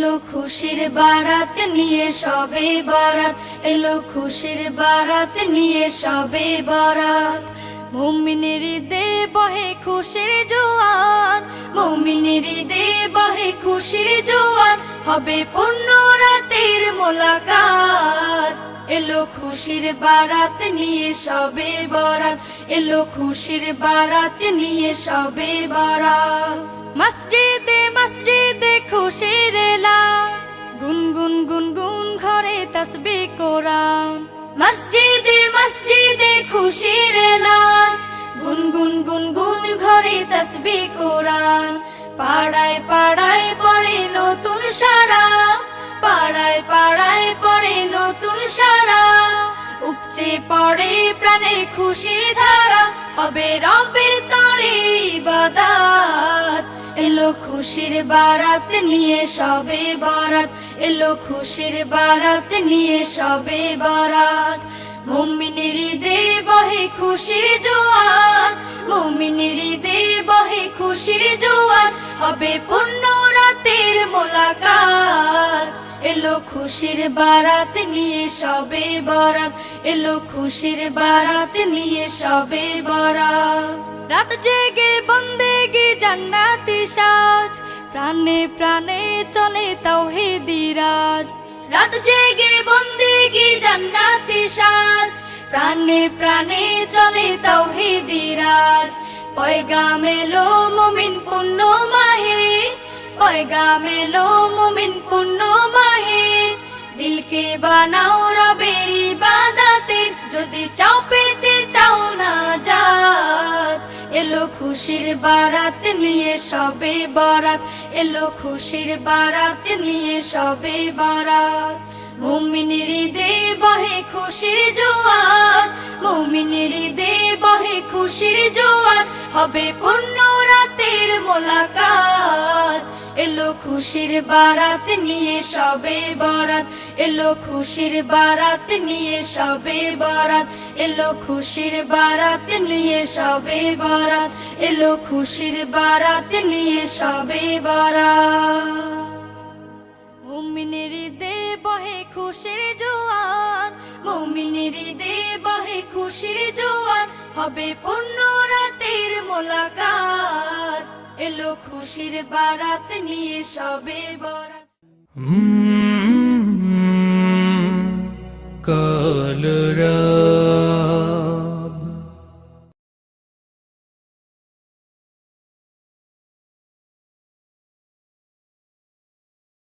এলো খুশির বারাত নিয়ে সবে বরাত, এলো খুশির বারাত নিয়ে সবে বরাত। মুমিনের ঈদে বহে খুশির জোয়ার, মুমিনের ঈদে বহে খুশির জোয়ার, হবে পূর্ণ রাতের মোলাকাত। এলো খুশির বারাত নিয়ে সবে বরাত, এলো খুশির বারাত নিয়ে সবে বরাত। মসজিদে মসজিদে খুশির এলান, গুনগুন গুনগুন ঘরে তাসবিহ কোরআন। মসজিদে মসজিদে খুশির এলান, গুনগুন গুনগুন ঘরে তাসবিহ কোরআন। পাড়ায় পাড়ায় পড়ে নতুন সারা, পাড়ায় পাড়ায় পড়ে নতুন সারা। উপচে পড়ে প্রাণে খুশির ধারা, হবে রবের তরে ইবাদত। এলো খুশির বারাত নিয়ে সবে বরাত, এলো খুশির বারাত নিয়ে সবে বরাত। মুমিনের ঈদে বহে খুশির জোয়ার, মুমিনের ঈদে বহে খুশির জোয়ার, হবে পূর্ণ রাতের মোলাকাত। এলো খুশির বারাত নিয়ে সবে বরাত, এলো খুশির বারাত নিয়ে সবে বরাত। রাত জেগে বন্দেগি জান্নাতি সাজ, প্রাণে প্রাণে চলে তাওহীদি রাজ। রাত জেগে বন্দেগি জান্নাতি সাজ, প্রাণে প্রাণে চলে তাওহীদি রাজ। পয়গাম এলো মুমিন পূর্ণ মাহে, পয়গাম এলো মুমিন পূর্ণ মাহে। দিলকে বানাও রবের ইবাদতের, যদি চাও পেতে চাও না জাত। এলো খুশির বারাত নিয়ে সবে বরাত, এলো খুশির বারাত নিয়ে সবে বরাত। মুমিনের ঈদে বহে খুশির জোয়ার, মুমিনের ঈদে বহে খুশির জোয়ার, হবে পূর্ণ রাতের মোলাকাত। এলো খুশির বারাত নিয়ে সবে বরাত, এলো খুশির বারাত নিয়ে সবে বরাত, এলো খুশির বারাত নিয়ে সবে বরাত, এলো খুশির বারাত নিয়ে সবে বরাত। মুমিনের ঈদে বহে খুশির জোয়ার, মুমিনের ঈদে বহে খুশির জোয়ার, হবে পূর্ণ রাতের মোলাকাত। এলো খুশির বারাত নিয়ে সবে বরাত। কাল